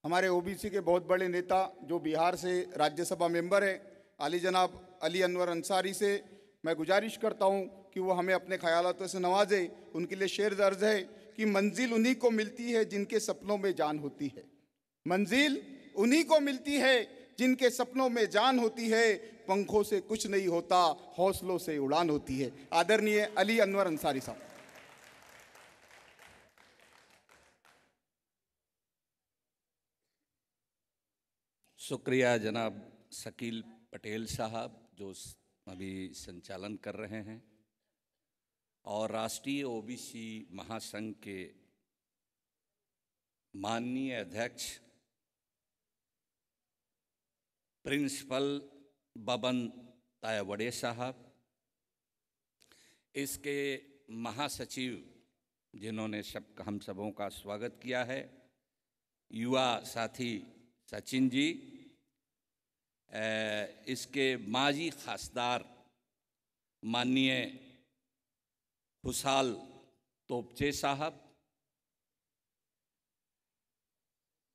हमारे ओबीसी के बहुत बड़े नेता जो बिहार से राज्यसभा मेंबर हैं, आली जनाब अली अनवर अंसारी से मैं गुजारिश करता हूं कि वो हमें अपने ख्यालातों से नवाजें। उनके लिए शेर दर्ज है कि मंजिल उन्हीं को मिलती है जिनके सपनों में जान होती है। मंजिल उन्हीं को मिलती है जिनके सपनों में जान होती है। पंखों से कुछ नहीं होता, हौसलों से उड़ान होती है। आदरणीय अली अनवर अंसारी साहब। शुक्रिया जनाब शकील पटेल साहब जो अभी संचालन कर रहे हैं, और राष्ट्रीय ओबीसी महासंघ के माननीय अध्यक्ष प्रिंसिपल बबन तायावड़े साहब, इसके महासचिव जिन्होंने हम सबों का स्वागत किया है, युवा साथी सचिन जी, इसके माजी खासदार माननीय खुशाल तोपचे साहब,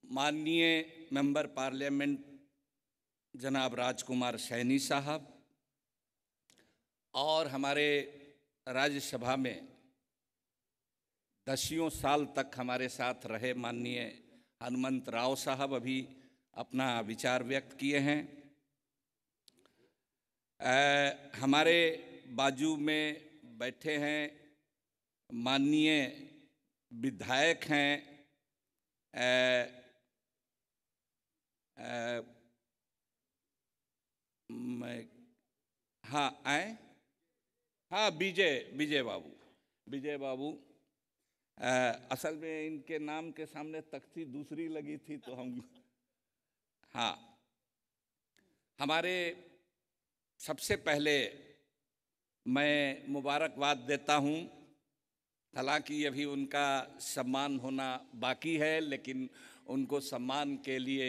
माननीय मेंबर पार्लियामेंट जनाब राजकुमार सैनी साहब, और हमारे राज्यसभा में दसियों साल तक हमारे साथ रहे माननीय हनुमंत राव साहब अभी अपना विचार व्यक्त किए हैं। हमारे बाजू में बैठे हैं माननीय विधायक हैं विजय बाबू। असल में इनके नाम के सामने तख्ती दूसरी लगी थी तो हम हमारे सबसे पहले मैं मुबारकबाद देता हूं। हालांकि अभी उनका सम्मान होना बाकी है, लेकिन उनको सम्मान के लिए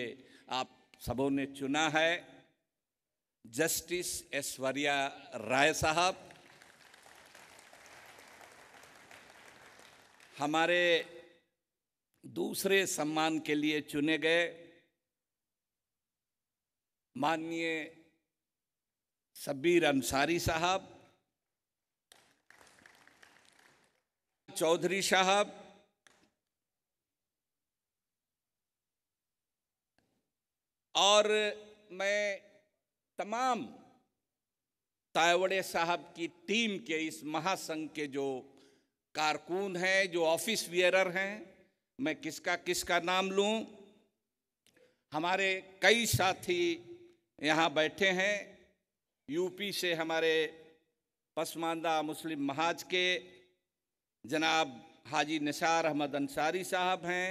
आप सबों ने चुना है। जस्टिस ऐश्वर्या राय साहब हमारे दूसरे सम्मान के लिए चुने गए। माननीय शब्बीर अंसारी साहब, चौधरी साहब, और मैं तमाम तायावड़े साहब की टीम के इस महासंघ के जो कारकुन हैं, जो ऑफिस वियरर हैं, मैं किसका नाम लूं। हमारे कई साथी यहाँ बैठे हैं। यूपी से हमारे पसमानदा मुस्लिम महाज के जनाब हाजी निसार अहमद अंसारी साहब हैं।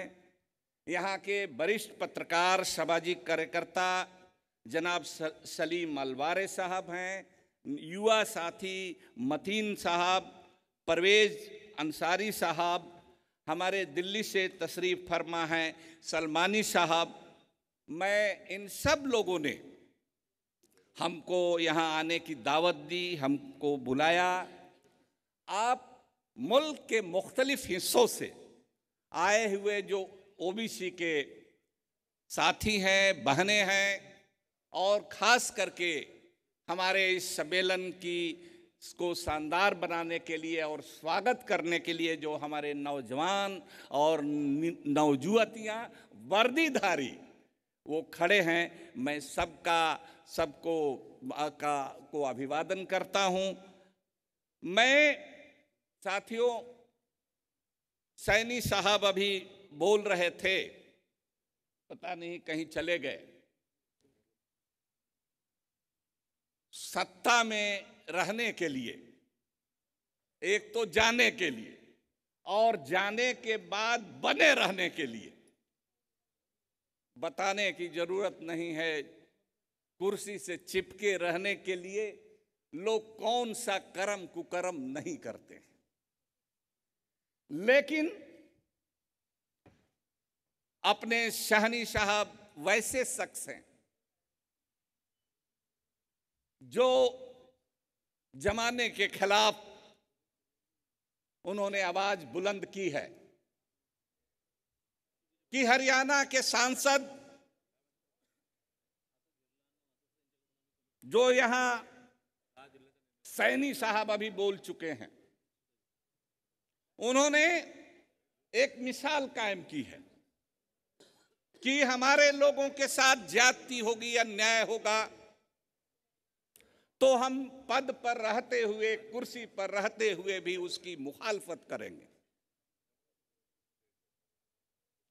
यहाँ के वरिष्ठ पत्रकार सामाजिक कार्यकर्ता जनाब सलीम अलवारे साहब हैं। युवा साथी मतीन साहब, परवेज अंसारी साहब, हमारे दिल्ली से तशरीफ़ फरमा हैं सलमानी साहब। मैं इन सब लोगों ने हमको यहाँ आने की दावत दी, हमको बुलाया। आप मुल्क के मुख्तलिफ हिस्सों से आए हुए जो ओबीसी के साथी हैं, बहनें हैं, और ख़ास करके हमारे इस सम्मेलन को शानदार बनाने के लिए और स्वागत करने के लिए जो हमारे नौजवान और नौजुवतियाँ वर्दीधारी वो खड़े हैं, मैं सबको अभिवादन करता हूँ। मैं साथियों, सैनी साहब अभी बोल रहे थे, पता नहीं कहीं चले गए। सत्ता में रहने के लिए, एक तो जाने के लिए और जाने के बाद बने रहने के लिए बताने की जरूरत नहीं है। कुर्सी से चिपके रहने के लिए लोग कौन सा कर्म कुकर्म नहीं करते, लेकिन अपने शहनी साहब वैसे शख्स हैं जो जमाने के खिलाफ उन्होंने आवाज बुलंद की है। कि हरियाणा के सांसद जो यहां सैनी साहब अभी बोल चुके हैं, उन्होंने एक मिसाल कायम की है कि हमारे लोगों के साथ ज्यादती होगी, अन्याय होगा, तो हम पद पर रहते हुए, कुर्सी पर रहते हुए भी उसकी मुखालफत करेंगे।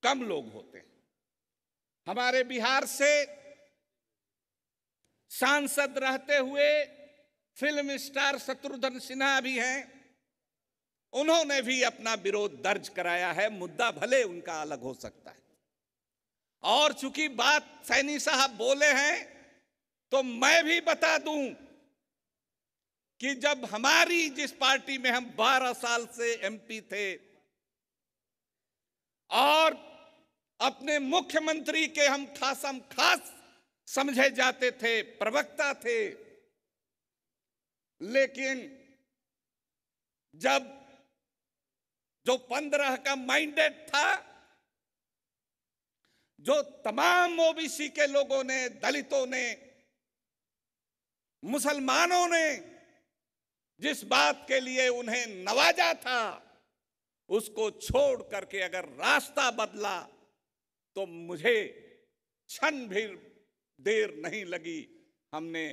कम लोग होते हैं। हमारे बिहार से सांसद रहते हुए फिल्म स्टार शत्रुघ्न सिन्हा भी हैं, उन्होंने भी अपना विरोध दर्ज कराया है। मुद्दा भले उनका अलग हो सकता है, और चूंकि बात सैनी साहब बोले हैं तो मैं भी बता दूं कि जब हमारी जिस पार्टी में हम 12 साल से एमपी थे और अपने मुख्यमंत्री के हम खास समझे जाते थे, प्रवक्ता थे, लेकिन जब जो 15 का मैंडेट था, जो तमाम ओबीसी के लोगों ने, दलितों ने, मुसलमानों ने जिस बात के लिए उन्हें नवाजा था, उसको छोड़ करके अगर रास्ता बदला तो मुझे क्षण भी देर नहीं लगी, हमने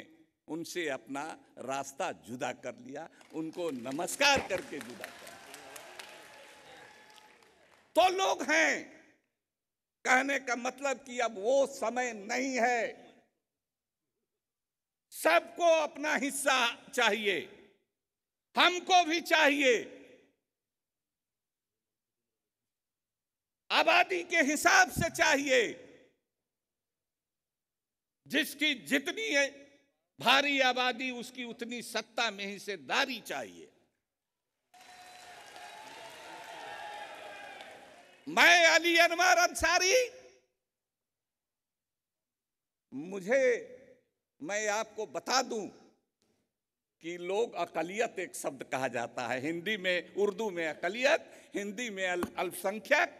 उनसे अपना रास्ता जुदा कर लिया, उनको नमस्कार करके जुदा कर। तो लोग हैं, कहने का मतलब कि अब वो समय नहीं है, सबको अपना हिस्सा चाहिए, हमको भी चाहिए। आबादी के हिसाब से चाहिए, जिसकी जितनी है भारी आबादी, उसकी उतनी सत्ता में हिस्सेदारी चाहिए। मैं अली अनवर अंसारी, मैं आपको बता दूं कि लोग अकलियत एक शब्द कहा जाता है हिंदी में, उर्दू में अकलियत, हिंदी में अल्पसंख्यक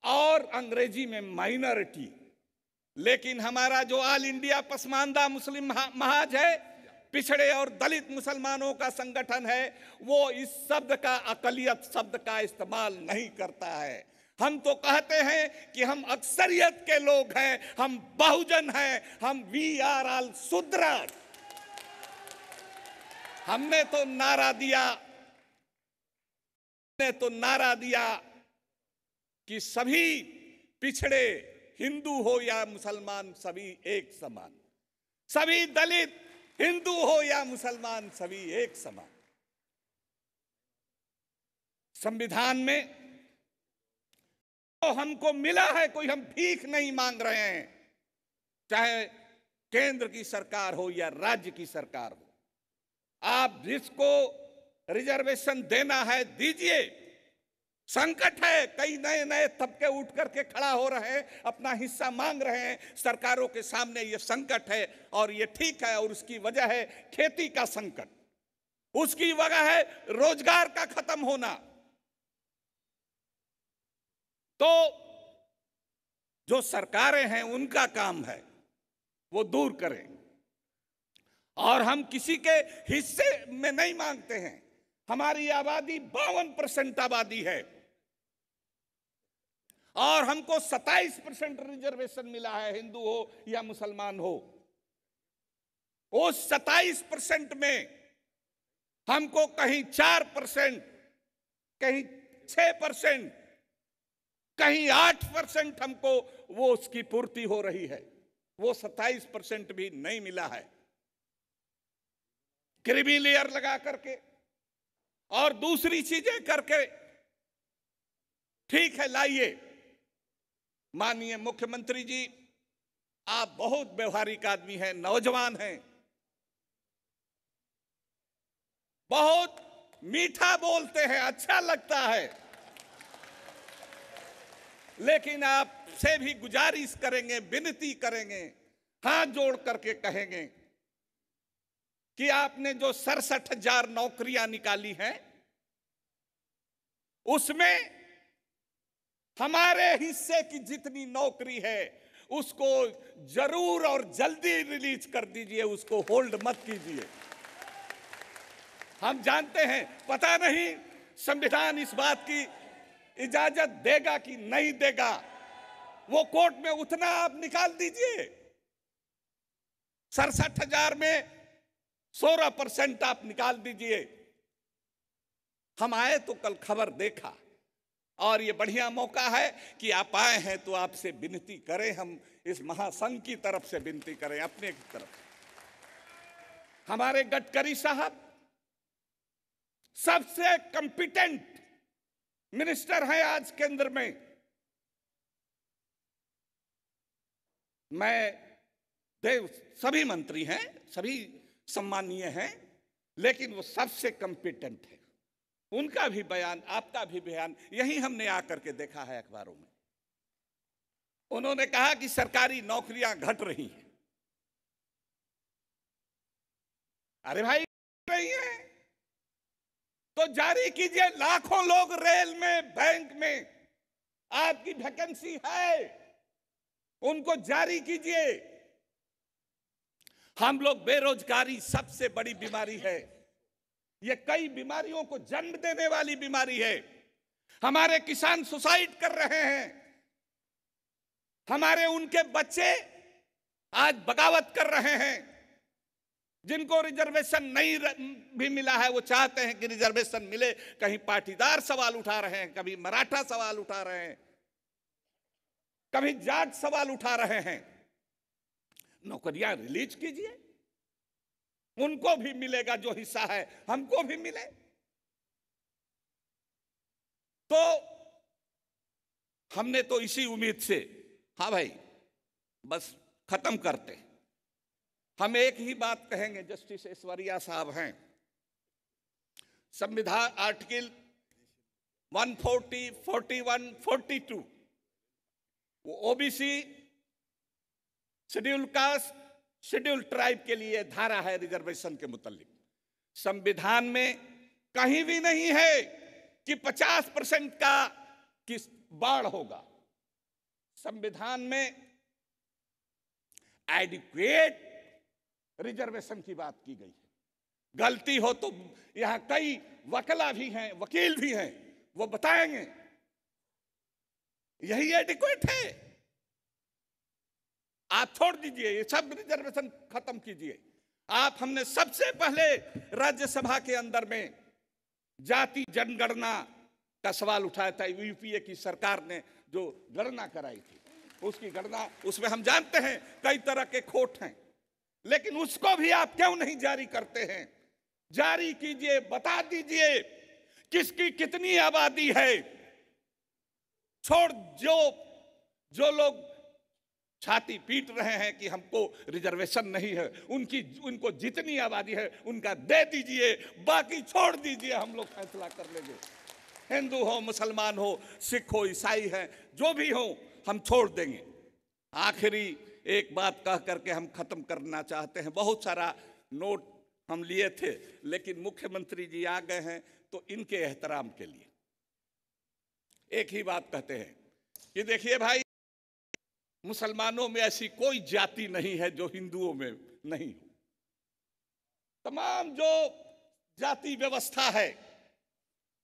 और अंग्रेजी में माइनॉरिटी। लेकिन हमारा जो ऑल इंडिया पसमानदा मुस्लिम महाज है, पिछड़े और दलित मुसलमानों का संगठन है, वो इस शब्द का, अकलियत शब्द का इस्तेमाल नहीं करता है। हम तो कहते हैं कि हम अक्सरियत के लोग हैं, हम बहुजन हैं, हम वी आर ऑल शूद्र। हमने तो नारा दिया कि सभी पिछड़े, हिंदू हो या मुसलमान, सभी एक समान, सभी दलित, हिंदू हो या मुसलमान, सभी एक समान। संविधान में तो हमको मिला है, कोई हम भीख नहीं मांग रहे हैं, चाहे केंद्र की सरकार हो या राज्य की सरकार हो। आप जिसको रिजर्वेशन देना है दीजिए। संकट है, कई नए नए तबके उठ करके खड़ा हो रहे हैं, अपना हिस्सा मांग रहे हैं। सरकारों के सामने ये संकट है और ये ठीक है, और उसकी वजह है खेती का संकट, उसकी वजह है रोजगार का खत्म होना। तो जो सरकारें हैं उनका काम है वो दूर करें, और हम किसी के हिस्से में नहीं मांगते हैं। हमारी आबादी 52% आबादी है और हमको 27% रिजर्वेशन मिला है, हिंदू हो या मुसलमान हो। उस 27% में हमको कहीं 4%, कहीं 6%, कहीं 8% हमको वो उसकी पूर्ति हो रही है, वो 27% भी नहीं मिला है। क्रीमी लेयर लगा करके और दूसरी चीजें करके, ठीक है, लाइए। माननीय मुख्यमंत्री जी, आप बहुत व्यवहारिक आदमी हैं, नौजवान हैं, बहुत मीठा बोलते हैं, अच्छा लगता है, लेकिन आपसे भी गुजारिश करेंगे, विनती करेंगे, हाथ जोड़ करके कहेंगे कि आपने जो 67,000 नौकरियां निकाली हैं, उसमें हमारे हिस्से की जितनी नौकरी है उसको जरूर और जल्दी रिलीज कर दीजिए, उसको होल्ड मत कीजिए। हम जानते हैं, पता नहीं संविधान इस बात की इजाजत देगा कि नहीं देगा। वो कोर्ट में उतना आप निकाल दीजिए, 67,000 में 16% आप निकाल दीजिए। हम आए तो कल खबर देखा, और ये बढ़िया मौका है कि आप आए हैं तो आपसे विनती करें, हम इस महासंघ की तरफ से विनती करें, अपने की तरफ। हमारे गडकरी साहब सबसे कॉम्पिटेंट मिनिस्टर हैं आज केंद्र में। सभी मंत्री हैं, सभी सम्मानीय हैं, लेकिन वो सबसे कॉम्पिटेंट है। उनका भी बयान, आपका भी बयान यही हमने आकर के देखा है अखबारों में। उन्होंने कहा कि सरकारी नौकरियां घट रही हैं। अरे भाई रही हैं तो जारी कीजिए। लाखों लोग रेल में, बैंक में आपकी वैकेंसी है, उनको जारी कीजिए। हम लोग, बेरोजगारी सबसे बड़ी बीमारी है, ये कई बीमारियों को जन्म देने वाली बीमारी है। हमारे किसान सुसाइड कर रहे हैं, हमारे उनके बच्चे आज बगावत कर रहे हैं। जिनको रिजर्वेशन नहीं भी मिला है वो चाहते हैं कि रिजर्वेशन मिले। कहीं पाटीदार सवाल उठा रहे हैं, कभी मराठा सवाल उठा रहे हैं, कभी जाट सवाल उठा रहे हैं। नौकरियां रिलीज कीजिए, उनको भी मिलेगा जो हिस्सा है, हमको भी मिले। तो हमने तो इसी उम्मीद से, हाँ भाई बस खत्म करते। हम एक ही बात कहेंगे, जस्टिस ऐश्वर्या साहब हैं, संविधान आर्टिकल 140, 41, 42, वो OBC, schedule caste, schedule tribe के लिए धारा है रिजर्वेशन के मुतालिक। संविधान में कहीं भी नहीं है कि 50% का किस बाढ़ होगा। संविधान में एडिक्वेट रिजर्वेशन की बात की गई है। गलती हो तो यहां कई वकला भी हैं, वकील भी हैं, वो बताएंगे यही एडिक्वेट है। आप छोड़ दीजिए, ये सब रिजर्वेशन खत्म कीजिए। आप, हमने सबसे पहले राज्यसभा के अंदर में जाति जनगणना का सवाल उठाया था। यूपीए की सरकार ने जो गणना कराई थी, उसकी गणना, उसमें हम जानते हैं कई तरह के खोट हैं, लेकिन उसको भी आप क्यों नहीं जारी करते हैं? जारी कीजिए, बता दीजिए किसकी कितनी आबादी है। छोड़, जो लोग छाती पीट रहे हैं कि हमको रिजर्वेशन नहीं है, उनको जितनी आबादी है उनका दे दीजिए, बाकी छोड़ दीजिए, हम लोग फैसला कर लेंगे। हिंदू हो, मुसलमान हो, सिख हो, ईसाई है, जो भी हो, हम छोड़ देंगे। आखिरी एक बात कह करके हम खत्म करना चाहते हैं। बहुत सारा नोट हम लिए थे, लेकिन मुख्यमंत्री जी आ गए हैं तो इनके एहतराम के लिए एक ही बात कहते हैं कि देखिए भाई, मुसलमानों में ऐसी कोई जाति नहीं है जो हिंदुओं में नहीं हो। तमाम जो जाति व्यवस्था है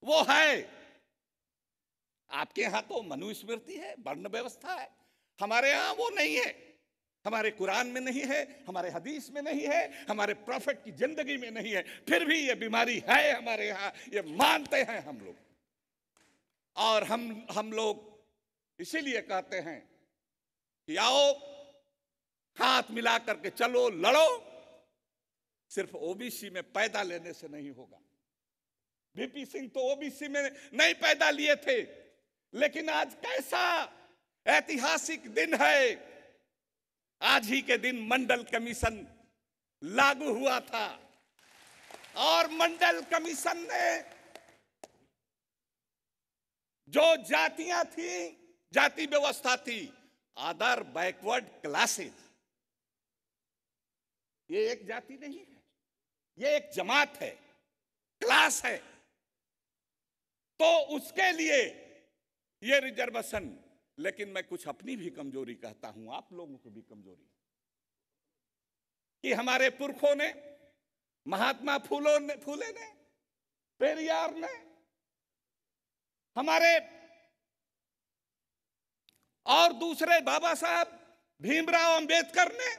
वो है। आपके यहां तो मनुस्मृति है, वर्ण व्यवस्था है, हमारे यहां वो नहीं है। हमारे कुरान में नहीं है, हमारे हदीस में नहीं है, हमारे प्रॉफिट की जिंदगी में नहीं है। फिर भी ये बीमारी है हमारे यहाँ, ये मानते हैं हम लोग। और हम लोग इसीलिए कहते हैं कि आओ हाथ मिला करके चलो, लड़ो। सिर्फ ओबीसी में पैदा लेने से नहीं होगा। वीपी सिंह तो ओबीसी में नहीं पैदा लिए थे, लेकिन आज कैसा ऐतिहासिक दिन है। आज ही के दिन मंडल कमीशन लागू हुआ था, और मंडल कमीशन ने जो जातियां थी, जाति व्यवस्था थी, अदर बैकवर्ड क्लासेस, ये एक जाति नहीं है, ये एक जमात है, क्लास है। तो उसके लिए ये रिजर्वेशन, लेकिन मैं कुछ अपनी भी कमजोरी कहता हूं, आप लोगों की भी कमजोरी, कि हमारे पुरखों ने, महात्मा फूले ने, पेरियार ने, हमारे और दूसरे बाबा साहब भीमराव अंबेडकर ने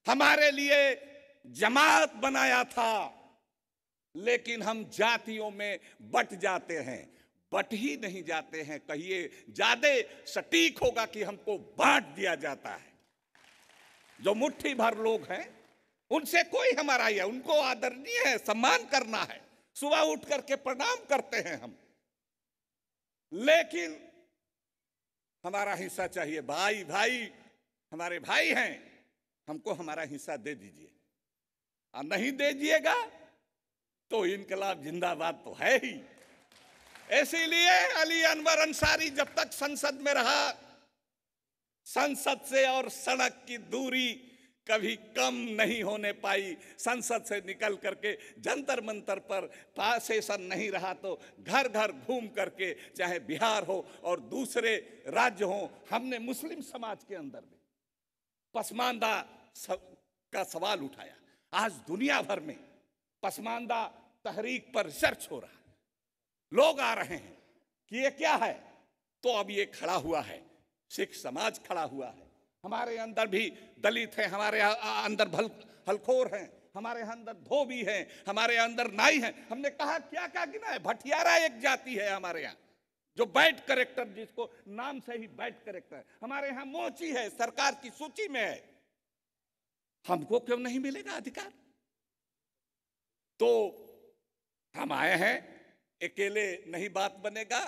हमारे लिए जमात बनाया था, लेकिन हम जातियों में बट जाते हैं, बट ही नहीं जाते हैं, कहिए ज्यादा सटीक होगा कि हमको बांट दिया जाता है। जो मुट्ठी भर लोग हैं उनसे कोई हमारा ये, उनको आदरणीय है, सम्मान करना है, सुबह उठ करके प्रणाम करते हैं हम, लेकिन हमारा हिस्सा चाहिए। भाई भाई हमारे भाई हैं, हमको हमारा हिस्सा दे दीजिए, और नहीं दे दीजिएगा तो इनकलाब जिंदाबाद तो है ही। इसीलिए अली अनवर अंसारी जब तक संसद में रहा, संसद से और सड़क की दूरी कभी कम नहीं होने पाई। संसद से निकल करके जंतर मंतर पर सेशन नहीं रहा तो घर घर घूम करके, चाहे बिहार हो और दूसरे राज्य हो, हमने मुस्लिम समाज के अंदर भी पसमानदा का सवाल उठाया। आज दुनिया भर में पसमानदा तहरीक पर रिसर्च हो रहा है, लोग आ रहे हैं कि ये क्या है, तो अब ये खड़ा हुआ है, सिख समाज खड़ा हुआ है। हमारे अंदर भी दलित हैं, हमारे अंदर हलखोर हैं, हमारे अंदर धोबी हैं, हमारे अंदर नाई हैं। हमने कहा क्या क्या गिना है, भटियारा एक जाति है हमारे यहाँ, जो बैड करेक्टर, जिसको नाम से ही बैड करेक्टर है। हमारे यहाँ मोची है, सरकार की सूची में है, हमको क्यों नहीं मिलेगा अधिकार? तो हम आए हैं, अकेले नहीं बात बनेगा,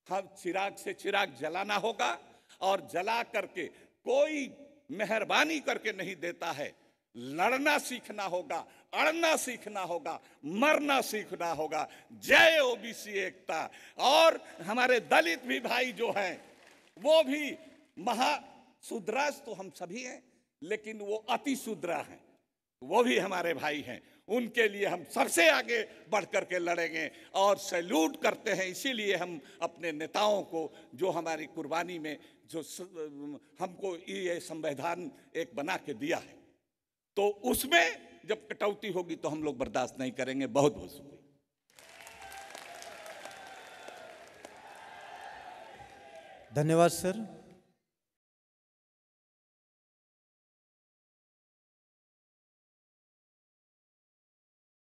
हम चिराग से चिराग जलाना होगा, और जला करके कोई मेहरबानी करके नहीं देता है। लड़ना सीखना होगा, अड़ना सीखना होगा, मरना सीखना होगा। जय ओबीसी एकता। और हमारे दलित भी भाई जो हैं, वो भी महाशूद्रास तो हम सभी हैं, लेकिन वो अति शूद्रा हैं, वो भी हमारे भाई हैं। उनके लिए हम सबसे आगे बढ़ करके लड़ेंगे और सैल्यूट करते हैं। इसीलिए हम अपने नेताओं को, जो हमारी कुर्बानी में जो हमको ये संविधान एक बना के दिया है, तो उसमें जब कटौती होगी तो हम लोग बर्दाश्त नहीं करेंगे। बहुत बहुत शुक्रिया। धन्यवाद सर।